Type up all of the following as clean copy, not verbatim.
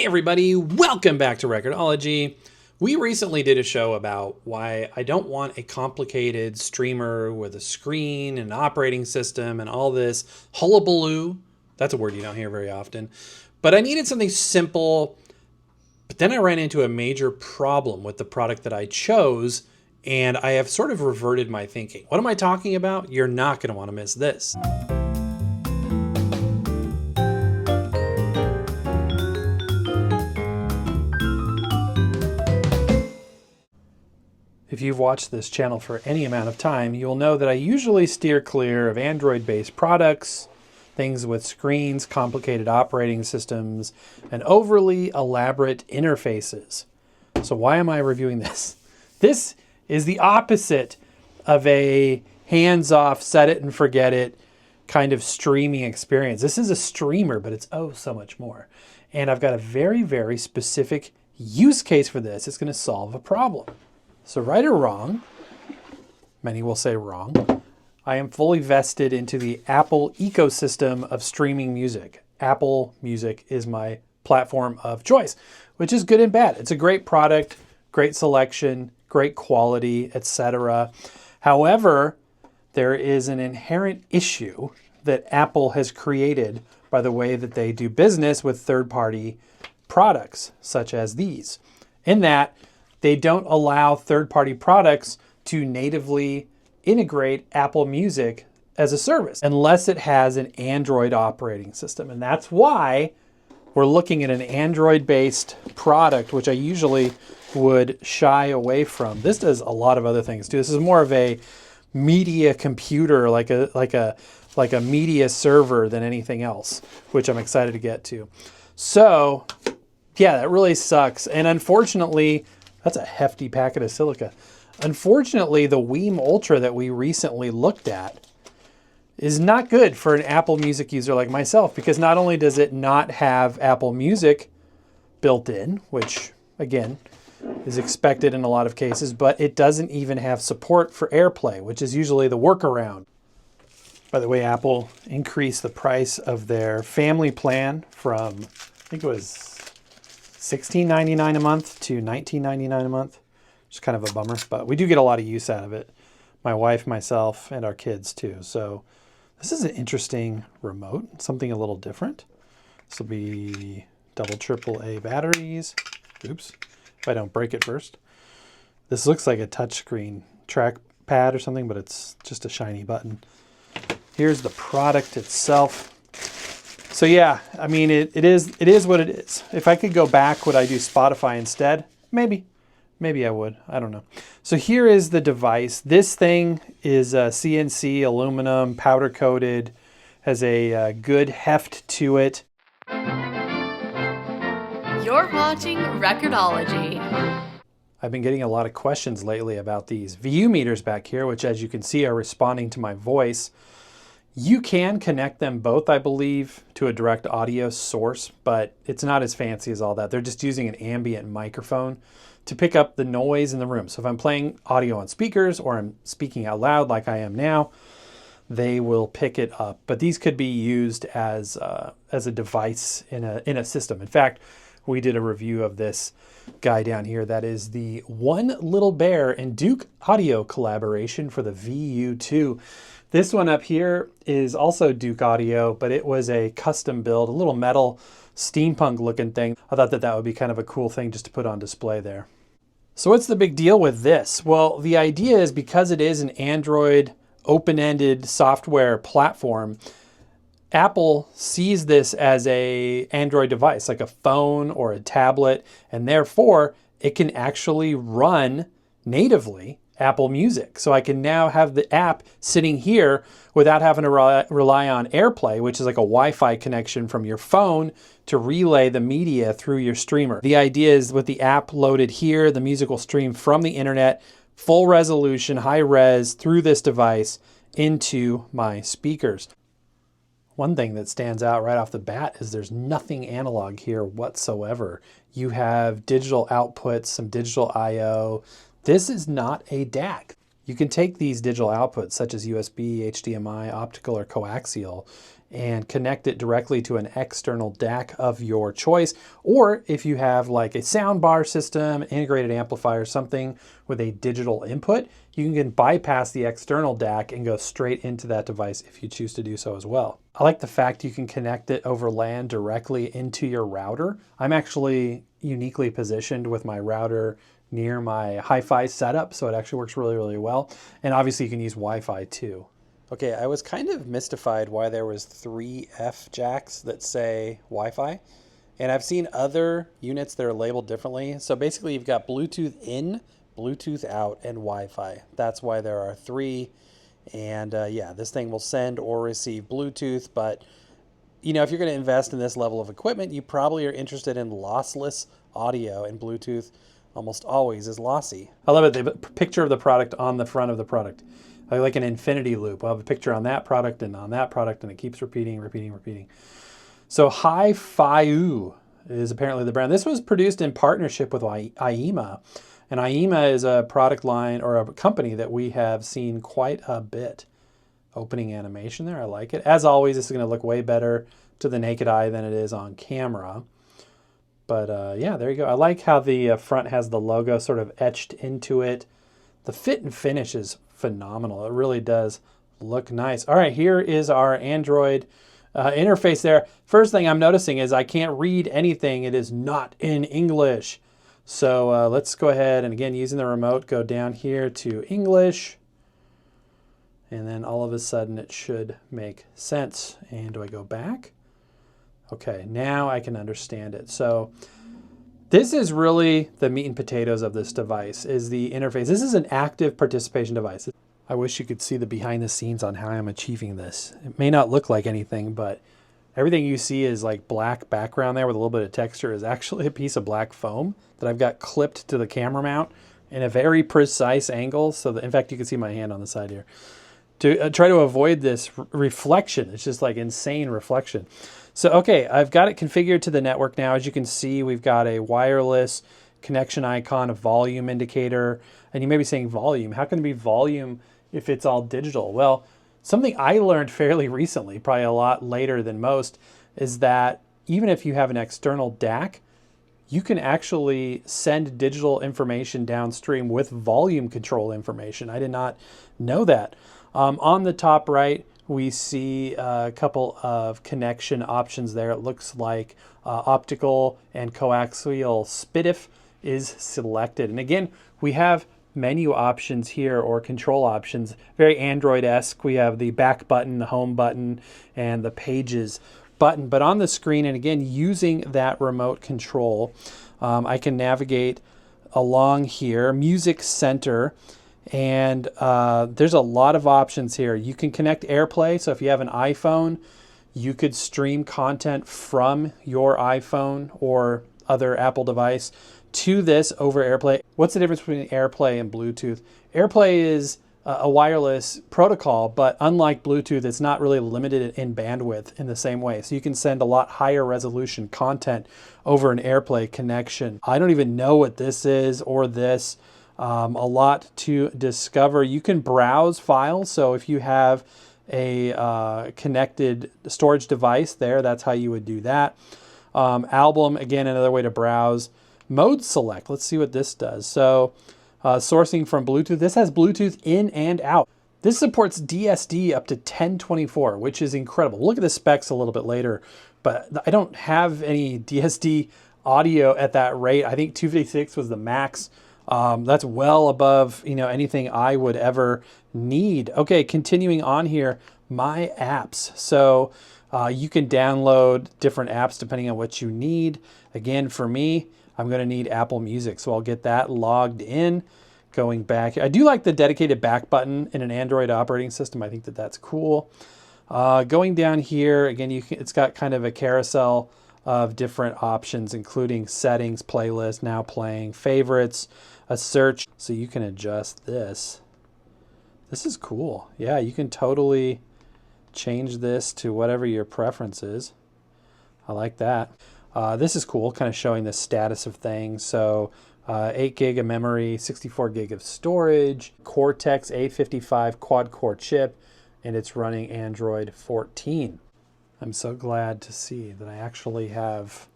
everybody, welcome back to Record-ology. We recently did a show about why I don't want a complicated streamer with a screen and operating system and all this hullabaloo. That's a word you don't hear very often. But I needed something simple. But then I ran into a major problem with the product that I chose, and I have sort of reverted my thinking. What am I talking about? You're not going to want to miss this. If you've watched this channel for any amount of time, you'll know that I usually steer clear of Android-based products, things with screens, complicated operating systems, and overly elaborate interfaces. So why am I reviewing this? This is the opposite of a hands-off, set it and forget it kind of streaming experience. This is a streamer, but it's oh so much more. And I've got a very, very specific use case for this. It's going to solve a problem. So right or wrong, many will say wrong, I am fully vested into the Apple ecosystem of streaming music. Apple Music is my platform of choice, which is good and bad. It's a great product, great selection, great quality, etc. However, there is an inherent issue that Apple has created by the way that they do business with third-party products, such as these, in that they don't allow third-party products to natively integrate Apple Music as a service unless it has an Android operating system. And that's why we're looking at an Android-based product, which I usually would shy away from. This does a lot of other things too. This is more of a media computer, like a media server than anything else, which I'm excited to get to. So yeah, that really sucks. And unfortunately, that's a hefty packet of silica. Unfortunately, the Weem Ultra that we recently looked at is not good for an Apple Music user like myself, because not only does it not have Apple Music built in, which again is expected in a lot of cases, but it doesn't even have support for AirPlay, which is usually the workaround. By the way, Apple increased the price of their family plan from, I think it was $16.99 a month to $19.99 a month, which is kind of a bummer, but we do get a lot of use out of it. My wife, myself, and our kids too. So this is an interesting remote, something a little different. This will be double AAA batteries. Oops, if I don't break it first. This looks like a touchscreen trackpad or something, but it's just a shiny button. Here's the product itself. So yeah, I mean, it is what it is. If I could go back, would I do Spotify instead? Maybe I would, I don't know. So here is the device. This thing is CNC aluminum, powder coated, has a good heft to it. You're watching Record-ology. I've been getting a lot of questions lately about these VU meters back here, which as you can see are responding to my voice. You can connect them both, I believe, to a direct audio source, but it's not as fancy as all that. They're just using an ambient microphone to pick up the noise in the room. So if I'm playing audio on speakers or I'm speaking out loud like I am now, they will pick it up. But these could be used as a device in a system. In fact, we did a review of this guy down here. That is the One Little Bear and Duke Audio collaboration for the VU2. This one up here is also Duke Audio, but it was a custom build, a little metal steampunk looking thing. I thought that would be kind of a cool thing just to put on display there. So what's the big deal with this? Well, the idea is because it is an Android open-ended software platform, Apple sees this as an Android device, like a phone or a tablet, and therefore it can actually run natively Apple Music. So I can now have the app sitting here without having to rely on AirPlay, which is like a Wi-Fi connection from your phone to relay the media through your streamer. The idea is with the app loaded here, the music will stream from the internet, full resolution, high res, through this device into my speakers. One thing that stands out right off the bat is there's nothing analog here whatsoever. You have digital outputs, some digital I/O. This is not a DAC. You can take these digital outputs such as USB, HDMI, optical, or coaxial and connect it directly to an external DAC of your choice. Or if you have like a soundbar system, integrated amplifier, something with a digital input, you can bypass the external DAC and go straight into that device if you choose to do so as well. I like the fact you can connect it over LAN directly into your router. I'm actually uniquely positioned with my router near my hi-fi setup, so it actually works really, really well. And obviously you can use Wi-Fi too. Okay, I was kind of mystified why there was 3 F jacks that say Wi-Fi. And I've seen other units that are labeled differently. So basically you've got Bluetooth in, Bluetooth out, and Wi-Fi. That's why there are 3. And yeah, this thing will send or receive Bluetooth, but you know, if you're going to invest in this level of equipment, you probably are interested in lossless audio, and Bluetooth almost always is lossy. I love it. They have a picture of the product on the front of the product. Like an infinity loop. We'll have a picture on that product and on that product, and it keeps repeating, repeating, repeating. So HYFIOO is apparently the brand. This was produced in partnership with AIMA. And AIMA is a product line or a company that we have seen quite a bit. Opening animation there, I like it. As always, this is going to look way better to the naked eye than it is on camera. But yeah, there you go. I like how the front has the logo sort of etched into it. The fit and finish is phenomenal. It really does look nice. All right, here is our Android interface there. First thing I'm noticing is I can't read anything. It is not in English. So let's go ahead and again, using the remote, go down here to English. And then all of a sudden it should make sense. And do I go back? Okay, now I can understand it. So this is really the meat and potatoes of this device, is the interface. This is an active participation device. I wish you could see the behind the scenes on how I'm achieving this. It may not look like anything, but everything you see is like black background there with a little bit of texture is actually a piece of black foam that I've got clipped to the camera mount in a very precise angle. So that, in fact, you can see my hand on the side here. To try to avoid this reflection. It's just like insane reflection. So, okay, I've got it configured to the network now. As you can see, we've got a wireless connection icon, a volume indicator, and you may be saying volume. How can it be volume if it's all digital? Well, something I learned fairly recently, probably a lot later than most, is that even if you have an external DAC, you can actually send digital information downstream with volume control information. I did not know that. On the top right, we see a couple of connection options there. It looks like optical and coaxial SPDIF is selected. And again, we have menu options here or control options, very Android-esque. We have the back button, the home button, and the pages button. But on the screen, and again, using that remote control, I can navigate along here, music center, and there's a lot of options here. You can connect AirPlay. So if you have an iPhone, you could stream content from your iPhone or other Apple device to this over AirPlay. What's the difference between AirPlay and Bluetooth? AirPlay is a wireless protocol, but unlike Bluetooth, it's not really limited in bandwidth in the same way. So you can send a lot higher resolution content over an AirPlay connection. I don't even know what this is or this. A lot to discover. You can browse files. So if you have a connected storage device there, that's how you would do that. Album, again, another way to browse. Mode select. Let's see what this does. So sourcing from Bluetooth. This has Bluetooth in and out. This supports DSD up to 1024, which is incredible. We'll look at the specs a little bit later, but I don't have any DSD audio at that rate. I think 256 was the max. That's well above, anything I would ever need. Okay, continuing on here, my apps. So you can download different apps depending on what you need. Again, for me, I'm going to need Apple Music, so I'll get that logged in. Going back, I do like the dedicated back button in an Android operating system. I think that that's cool. Going down here, again, it's got kind of a carousel of different options, including settings, playlist, now playing, favorites, a search. So you can adjust this. This is cool. Yeah, you can totally change this to whatever your preference is. I like that. This is cool, kind of showing the status of things. So 8 gig of memory, 64 gig of storage, Cortex A55 quad core chip, and it's running Android 14. I'm so glad to see that I actually have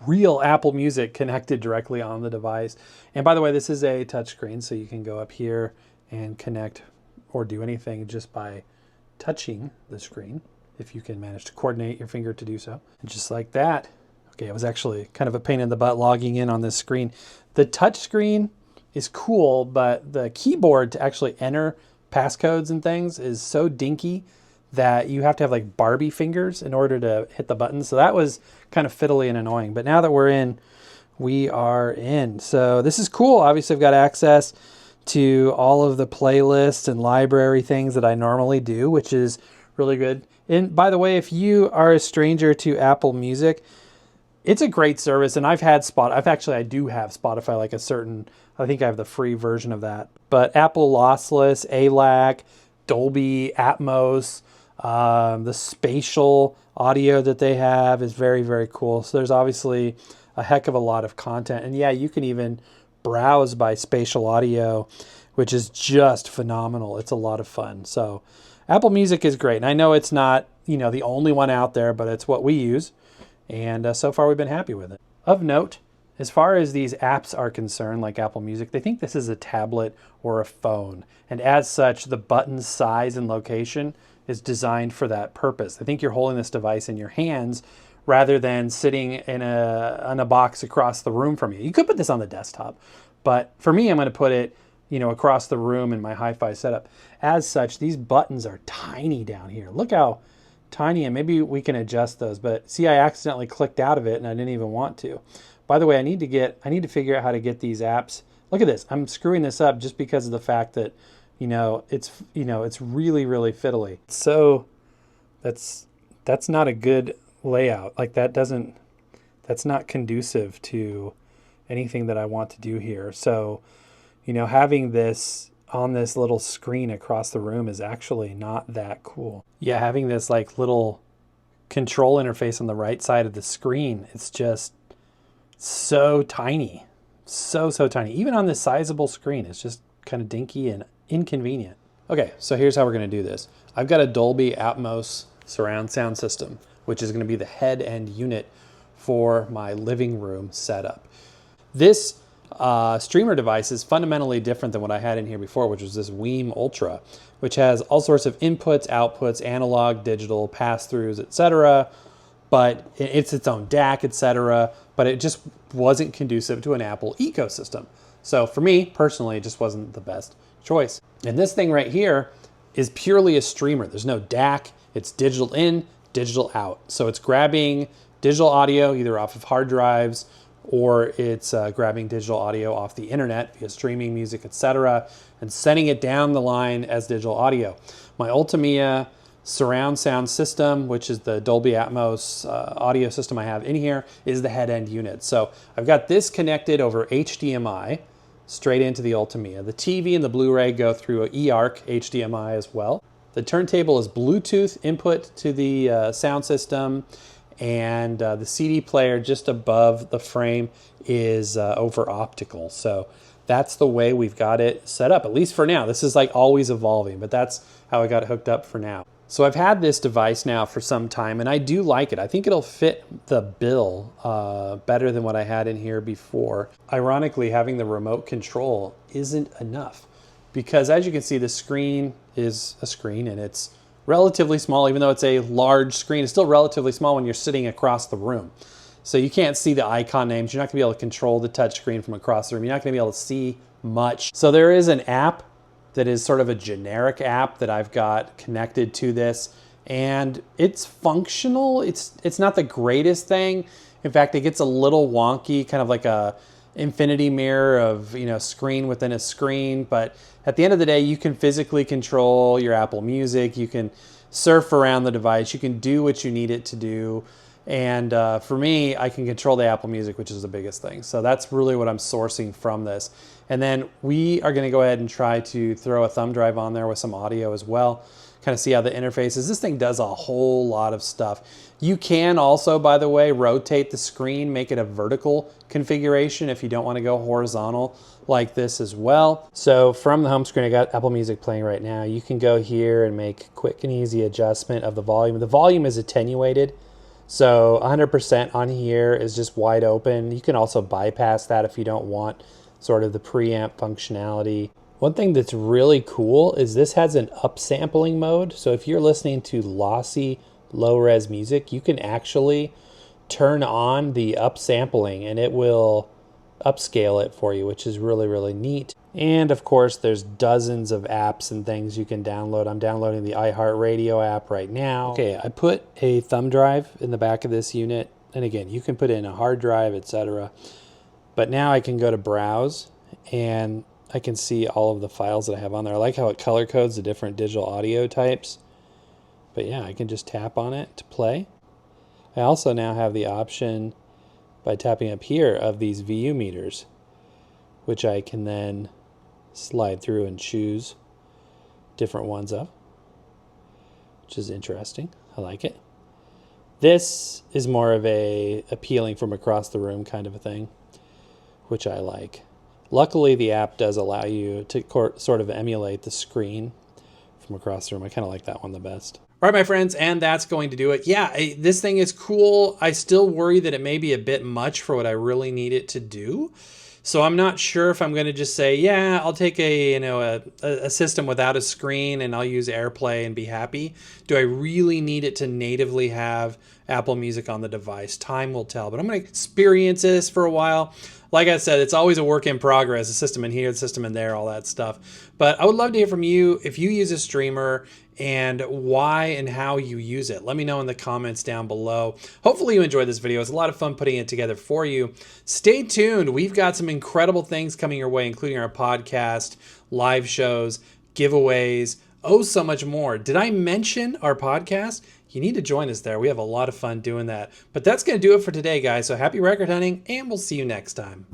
real Apple Music connected directly on the device. And by the way, this is a touchscreen, so you can go up here and connect or do anything just by touching the screen, if you can manage to coordinate your finger to do so. And just like that. Okay, it was actually kind of a pain in the butt logging in on this screen. The touch screen is cool, but the keyboard to actually enter passcodes and things is so dinky that you have to have like Barbie fingers in order to hit the buttons. So that was kind of fiddly and annoying. But now that we're in, we are in. So this is cool. Obviously, I've got access to all of the playlists and library things that I normally do, which is really good. And by the way, if you are a stranger to Apple Music, it's a great service. And I do have Spotify, like a certain, I think I have the free version of that. But Apple Lossless, ALAC, Dolby Atmos, the spatial audio that they have is very, very cool. So there's obviously a heck of a lot of content. And yeah, you can even browse by spatial audio, which is just phenomenal. It's a lot of fun. So Apple Music is great. And I know it's not, the only one out there, but it's what we use. And so far we've been happy with it. Of note, as far as these apps are concerned, like Apple Music, they think this is a tablet or a phone. And as such, the button size and location is designed for that purpose. I think you're holding this device in your hands rather than sitting in a box across the room from you. You could put this on the desktop, but for me, I'm going to put it, across the room in my hi-fi setup. As such, these buttons are tiny down here. Look how tiny, and maybe we can adjust those, but see, I accidentally clicked out of it and I didn't even want to. By the way, I need to figure out how to get these apps. Look at this. I'm screwing this up just because of the fact that it's really, really fiddly. So that's not a good layout. Like that's not conducive to anything that I want to do here. So, having this on this little screen across the room is actually not that cool. Yeah, having this like little control interface on the right side of the screen, it's just so tiny. So tiny. Even on this sizable screen, it's just kind of dinky and inconvenient. Okay, so here's how we're going to do this. I've got a Dolby Atmos surround sound system, which is going to be the head end unit for my living room setup. This streamer device is fundamentally different than what I had in here before, which was this Weem Ultra, which has all sorts of inputs, outputs, analog, digital, pass-throughs, etc. But it's its own DAC, etc. But it just wasn't conducive to an Apple ecosystem. So for me, personally, it just wasn't the best choice. And this thing right here is purely a streamer. There's no DAC. It's digital in, digital out. So it's grabbing digital audio either off of hard drives, or it's grabbing digital audio off the internet via streaming music, etc., and sending it down the line as digital audio. My Ultimia surround sound system, which is the Dolby Atmos audio system I have in here, is the head end unit. So I've got this connected over HDMI straight into the Ultimia. The TV and the Blu-ray go through a eARC HDMI as well. The turntable is Bluetooth input to the sound system, and the CD player just above the frame is over optical. So that's the way we've got it set up, at least for now. This is like always evolving, but that's how I got it hooked up for now. So I've had this device now for some time, and I do like it. I think it'll fit the bill better than what I had in here before. Ironically, having the remote control isn't enough, because as you can see, the screen is a screen and it's relatively small. Even though it's a large screen, it's still relatively small when you're sitting across the room. So you can't see the icon names. You're not gonna be able to control the touch screen from across the room. You're not gonna be able to see much. So there is an app that is sort of a generic app that I've got connected to this, and it's functional. It's not the greatest thing. In fact, it gets a little wonky, kind of like a infinity mirror of, screen within a screen. But at the end of the day, you can physically control your Apple Music. You can surf around the device. You can do what you need it to do. And for me, I can control the Apple Music, which is the biggest thing. So that's really what I'm sourcing from this. And then we are going to go ahead and try to throw a thumb drive on there with some audio as well, kind of see how the interface is. This thing does a whole lot of stuff. You can also, by the way, rotate the screen, make it a vertical configuration if you don't want to go horizontal like this as well. So from the home screen, I got Apple Music playing right now. You can go here and make quick and easy adjustment of the volume. The volume is attenuated, so 100% on here is just wide open. You can also bypass that if you don't want sort of the preamp functionality. One thing that's really cool is this has an upsampling mode. So if you're listening to lossy, low-res music, you can actually turn on the upsampling and it will upscale it for you, which is really, really neat. And of course, there's dozens of apps and things you can download. I'm downloading the iHeartRadio app right now. Okay, I put a thumb drive in the back of this unit. And again, you can put in a hard drive, etc. But now I can go to browse and I can see all of the files that I have on there. I like how it color codes the different digital audio types. But yeah, I can just tap on it to play. I also now have the option by tapping up here of these VU meters, which I can then slide through and choose different ones of, which is interesting. I like it. This is more of a appealing from across the room kind of a thing, which I like. Luckily, the app does allow you to sort of emulate the screen from across the room. I kind of like that one the best. All right, my friends, and that's going to do it. Yeah, this thing is cool. I still worry that it may be a bit much for what I really need it to do. So I'm not sure if I'm going to just say, yeah, I'll take a system without a screen and I'll use AirPlay and be happy. Do I really need it to natively have Apple Music on the device? Time will tell, but I'm going to experience this for a while. Like I said, it's always a work in progress, a system in here, a system in there, all that stuff. But I would love to hear from you if you use a streamer and why and how you use it. Let me know in the comments down below. Hopefully you enjoyed this video. It's a lot of fun putting it together for you. Stay tuned. We've got some incredible things coming your way, including our podcast, live shows, giveaways, oh, so much more. Did I mention our podcast? You need to join us there. We have a lot of fun doing that. But that's going to do it for today, guys. So happy record hunting, and we'll see you next time.